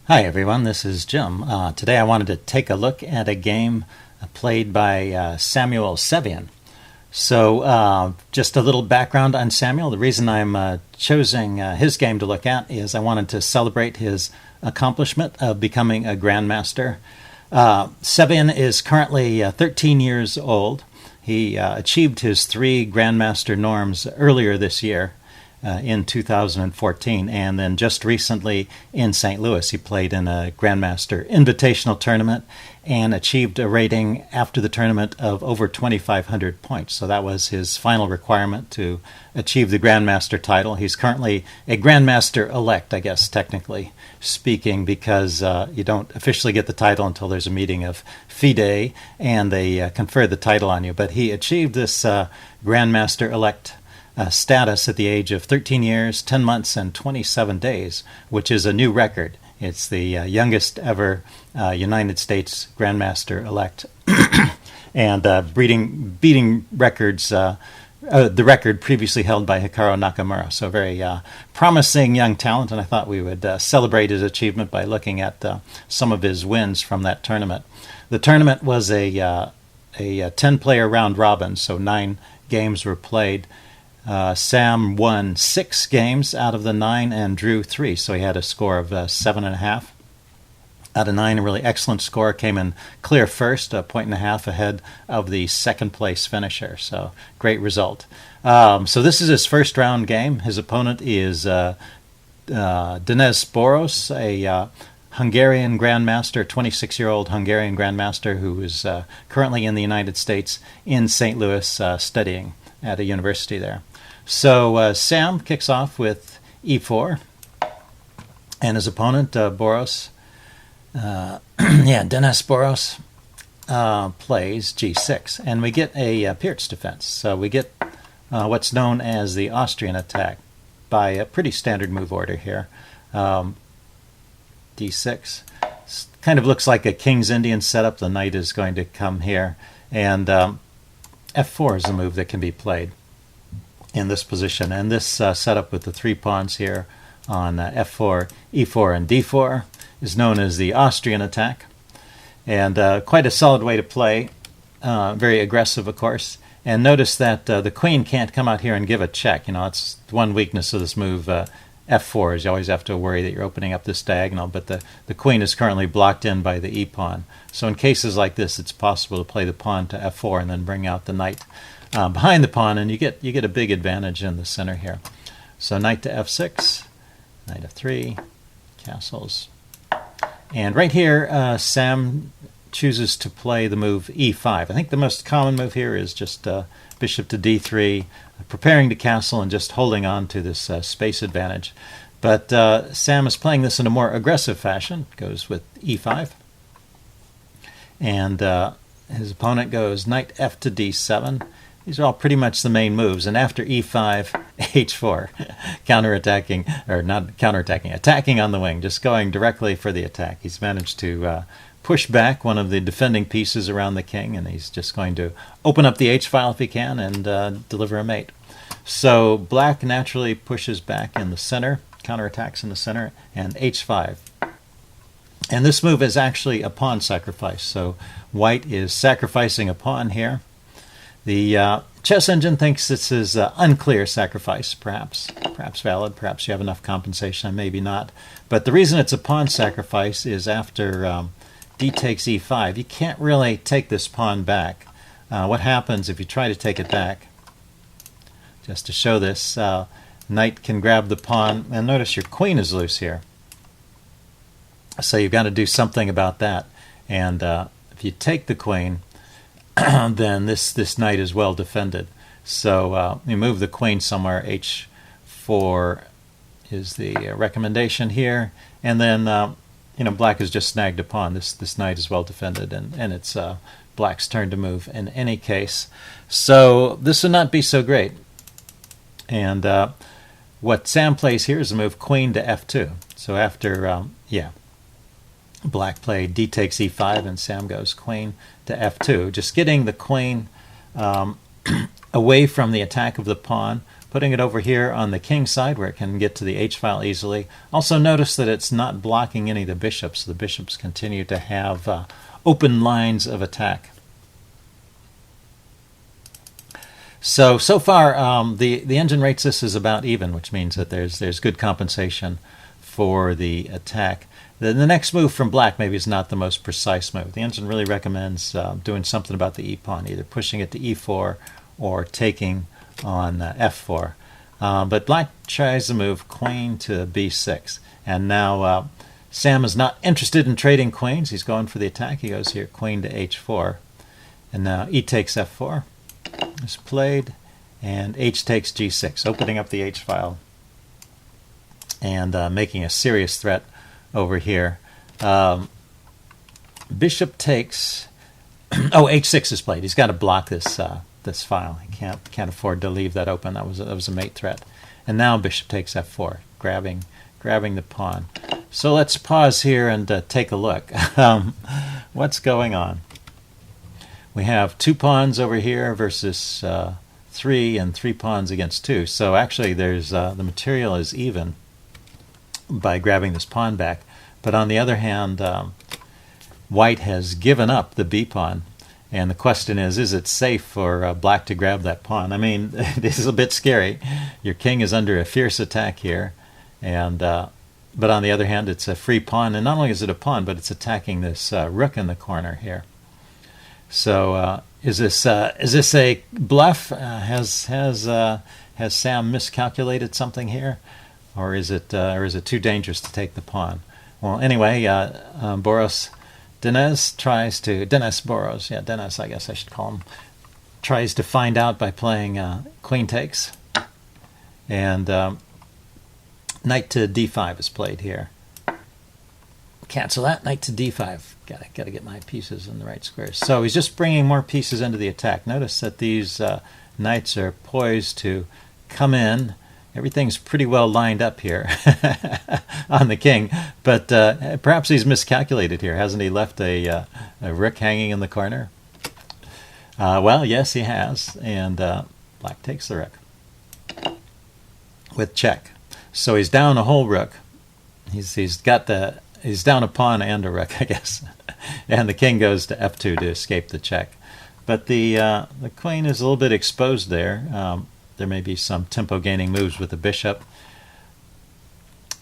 Hi everyone, this is Jim. Today I wanted to take a look at a game played by Samuel Sevian. So just a little background on Samuel. The reason I'm choosing his game to look at is I wanted to celebrate his accomplishment of becoming a grandmaster. Sevian is currently 13 years old. He achieved his 3 grandmaster norms earlier this year. In 2014, and then just recently in St. Louis he played in a Grandmaster Invitational tournament and achieved a rating after the tournament of over 2,500 points. So that was his final requirement to achieve the Grandmaster title. He's currently a grandmaster-elect, I guess, technically speaking, because you don't officially get the title until there's a meeting of FIDE and they confer the title on you. But he achieved this grandmaster-elect status at the age of 13 years, 10 months, and 27 days, which is a new record. It's the youngest ever United States Grandmaster-elect, and beating records, the record previously held by Hikaru Nakamura. So very promising young talent, and I thought we would celebrate his achievement by looking at some of his wins from that tournament. The tournament was a 10-player round robin, so 9 games were played. Sam won 6 games out of the 9 and drew 3, so he had a score of 7.5 out of 9. A really excellent score. Came in clear first, a 1.5 ahead of the second place finisher. So great result. So this is his first round game. His opponent is Boros, a Hungarian grandmaster, 26-year-old Hungarian grandmaster who is currently in the United States in St. Louis studying at a university there. So Sam kicks off with e4, and his opponent, Boros, Denis Boros, plays g6, and we get a Pirc defense. So we get what's known as the Austrian attack by a pretty standard move order here. d6 kind of looks like a King's Indian setup. The knight is going to come here, and f4 is the move that can be played in this position. And this setup with the 3 pawns here on f4, e4, and d4 is known as the Austrian attack. And quite a solid way to play. Very aggressive, of course. And notice that the queen can't come out here and give a check. You know, it's one weakness of this move. f4 is you always have to worry that you're opening up this diagonal, but the queen is currently blocked in by the e-pawn. So in cases like this, it's possible to play the pawn to f4 and then bring out the knight behind the pawn, and you get a big advantage in the center here. So knight to f6, knight f3, castles. And right here, Sam chooses to play the move e5. I think the most common move here is just bishop to d3, preparing to castle and just holding on to this space advantage. But Sam is playing this in a more aggressive fashion, goes with e5. And his opponent goes knight f to d7. These are all pretty much the main moves. And after e5, h4, counterattacking, or not counterattacking, attacking on the wing, just going directly for the attack. He's managed to push back one of the defending pieces around the king, and he's just going to open up the h-file if he can and deliver a mate. So black naturally pushes back in the center, counterattacks in the center, and h5. And this move is actually a pawn sacrifice. So white is sacrificing a pawn here. The chess engine thinks this is unclear sacrifice, perhaps valid, perhaps you have enough compensation, maybe not. But the reason it's a pawn sacrifice is after d takes e5, you can't really take this pawn back. What happens if you try to take it back? Just to show this, knight can grab the pawn, and notice your queen is loose here. So you've got to do something about that. And if you take the queen, then this knight is well defended. So you move the queen somewhere. h4 is the recommendation here, and then black has just snagged a pawn. This knight is well defended, and it's black's turn to move in any case. So this would not be so great. And what Sam plays here is a move queen to f2. So after black played d takes e5, and Sam goes queen to f2, just getting the queen away from the attack of the pawn putting it over here on the king side where it can get to the h-file easily. Also notice that it's not blocking any of the bishops. The bishops continue to have open lines of attack. So far, the engine rates this as about even, which means that there's good compensation for the attack. The next move from black maybe is not the most precise move. The engine really recommends doing something about the e-pawn, either pushing it to e4 or taking on f4. But black tries the move queen to b6. And now Sam is not interested in trading queens. He's going for the attack. He goes here, queen to h4. And now e takes f4 is played, and h takes g6, opening up the h-file and making a serious threat over here. Bishop takes... oh, h6 is played. He's got to block this this file. He can't afford to leave that open. That was a mate threat. And now bishop takes f4, grabbing the pawn. So let's pause here and take a look. What's going on? We have 2 pawns over here versus 3, and 3 pawns against 2. So actually, there's the material is even by grabbing this pawn back. But on the other hand, white has given up the b pawn, and the question is it safe for black to grab that pawn? I mean, this is a bit scary. Your king is under a fierce attack here, and but on the other hand, it's a free pawn, and not only is it a pawn, but it's attacking this rook in the corner here. So is this a bluff? Has Sam miscalculated something here, or is it too dangerous to take the pawn? Well, anyway, Boros Boros, I guess I should call him, tries to find out by playing queen takes, and knight to d5 is played here. Cancel that. Knight to d5. Got to get my pieces in the right squares. So he's just bringing more pieces into the attack. Notice that these knights are poised to come in. Everything's pretty well lined up here on the king, but perhaps he's miscalculated here. Hasn't he left a rook hanging in the corner? Well, yes, he has, and black takes the rook with check. So he's down a whole rook. He's down a pawn and a rook, I guess, and the king goes to f2 to escape the check. But the queen is a little bit exposed there. There may be some tempo-gaining moves with the bishop.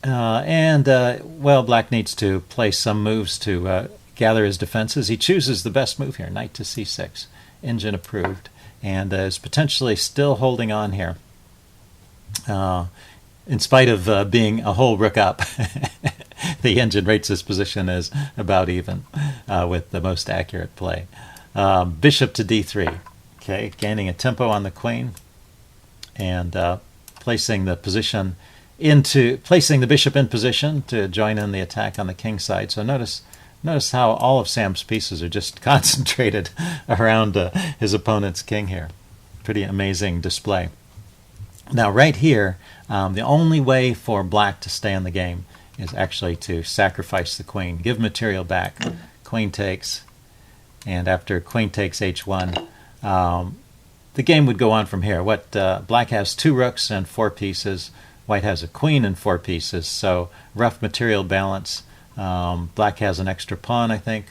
Well, black needs to play some moves to gather his defenses. He chooses the best move here, knight to c6, engine approved, and is potentially still holding on here. In spite of being a whole rook up, the engine rates this position as about even with the most accurate play. Bishop to d3, okay, gaining a tempo on the queen, and placing the bishop in position to join in the attack on the king side. So notice how all of Sam's pieces are just concentrated around his opponent's king here. Pretty amazing display. Now right here, the only way for black to stay in the game is actually to sacrifice the queen, give material back. Queen takes, and after queen takes h1, the game would go on from here. Black has 2 rooks and 4 pieces. White has a queen and 4 pieces. So rough material balance. Black has an extra pawn, I think,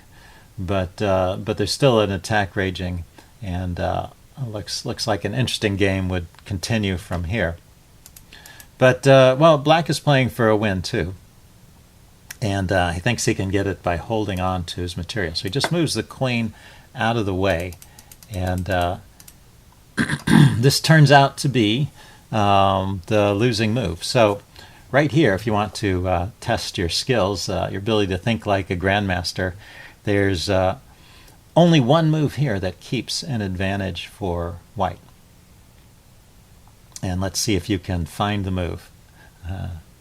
but there's still an attack raging, and looks like an interesting game would continue from here. But well, black is playing for a win too, and he thinks he can get it by holding on to his material. So he just moves the queen out of the way, and this turns out to be the losing move. So right here, if you want to test your skills, your ability to think like a grandmaster, there's only one move here that keeps an advantage for white. And let's see if you can find the move.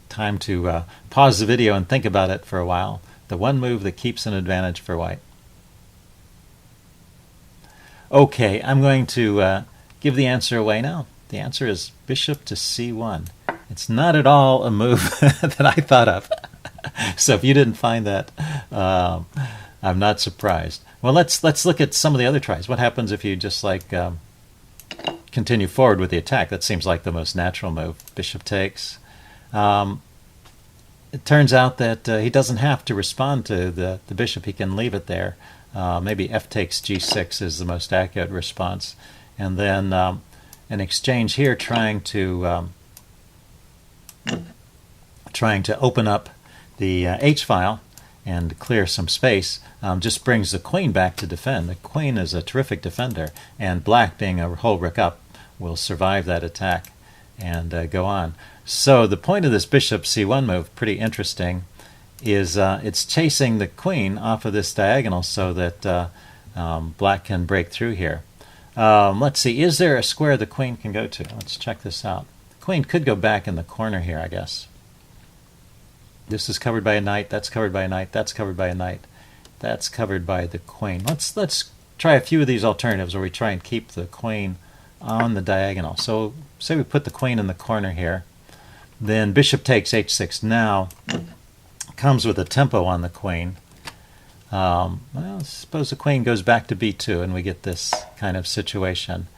Time to pause the video and think about it for a while. The one move that keeps an advantage for white. Okay, I'm going to give the answer away now. The answer is bishop to c1. It's not at all a move that I thought of. So if you didn't find that, I'm not surprised. Well, let's look at some of the other tries. What happens if you just like continue forward with the attack. That seems like the most natural move. Bishop takes. It turns out that he doesn't have to respond to the bishop. He can leave it there. Maybe f takes g6 is the most accurate response. And then an exchange here trying to open up the h-file and clear some space just brings the queen back to defend. The queen is a terrific defender, and black, being a whole rook up, will survive that attack and go on. So the point of this bishop c1 move, pretty interesting, is it's chasing the queen off of this diagonal so that black can break through here. Let's see, is there a square the queen can go to? Let's check this out. The queen could go back in the corner here, I guess. This is covered by a knight, that's covered by a knight, that's covered by a knight, that's covered by the queen. Let's try a few of these alternatives where we try and keep the queen on the diagonal. So say we put the queen in the corner here, then bishop takes h6 now comes with a tempo on the queen. Well, suppose the queen goes back to b2 and we get this kind of situation.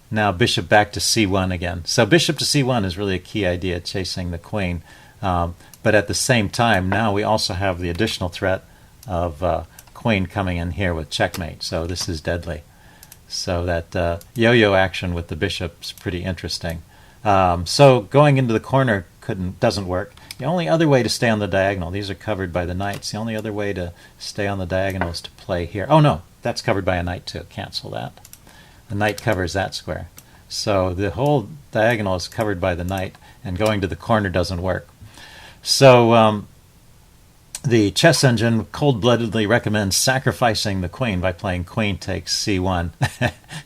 Now bishop back to c1 again. So bishop to c1 is really a key idea, chasing the queen. But at the same time, now we also have the additional threat of queen coming in here with checkmate. So this is deadly. So that yo-yo action with the bishop's pretty interesting. So going into the corner doesn't work. The only other way to stay on the diagonal, these are covered by the knights, the only other way to stay on the diagonal is to play here. Oh no, that's covered by a knight too. Cancel that. The knight covers that square. So the whole diagonal is covered by the knight, and going to the corner doesn't work. So the chess engine cold-bloodedly recommends sacrificing the queen by playing queen takes c1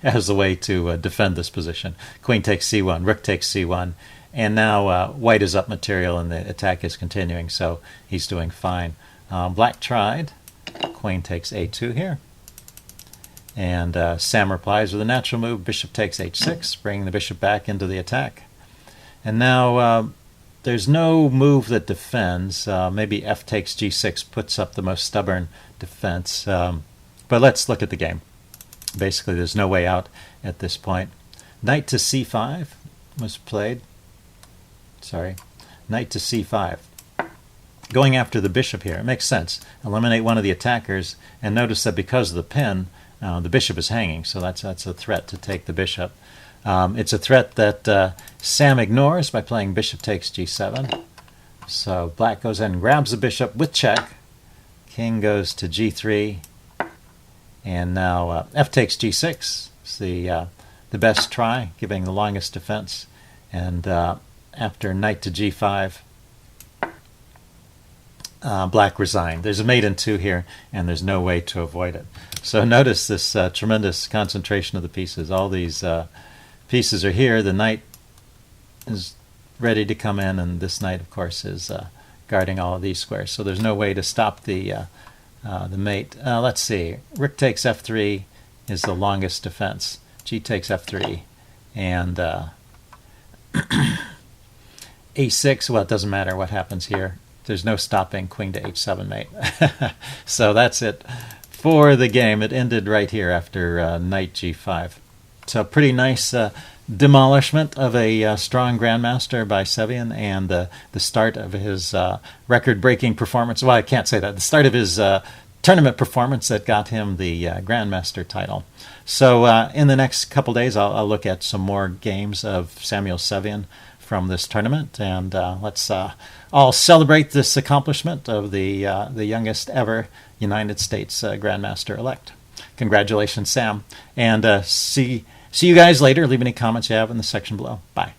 as a way to defend this position. Queen takes c1, rook takes c1, and now white is up material and the attack is continuing, so he's doing fine. Black tried. Queen takes a2 here. And Sam replies with a natural move, bishop takes h6, bringing the bishop back into the attack. And now there's no move that defends. Maybe f takes g6 puts up the most stubborn defense. But let's look at the game. Basically, there's no way out at this point. Knight to c5 was played. Sorry, knight to c5. Going after the bishop here, it makes sense. Eliminate one of the attackers, and notice that because of the pin, the bishop is hanging, so that's a threat to take the bishop. It's a threat that Sam ignores by playing bishop takes g7. So black goes in and grabs the bishop with check. King goes to g3, and now f takes g6. It's the best try, giving the longest defense. And after knight to g5, black resigned. There's a mate in 2 here, and there's no way to avoid it. So notice this tremendous concentration of the pieces. All these pieces are here. The knight is ready to come in, and this knight, of course, is guarding all of these squares. So there's no way to stop the mate. Let's see. Rook takes f3 is the longest defense. G takes f3, and a6. Well, it doesn't matter what happens here. There's no stopping queen to h7 mate. So that's it for the game. It ended right here after knight g5. So pretty nice demolishment of a strong grandmaster by Sevian, and the start of his record-breaking performance. Well, I can't say that. The start of his tournament performance that got him the grandmaster title. So in the next couple days, I'll look at some more games of Samuel Sevian from this tournament, and let's all celebrate this accomplishment of the youngest ever United States grandmaster-elect. Congratulations, Sam, and see you guys later. Leave any comments you have in the section below. Bye.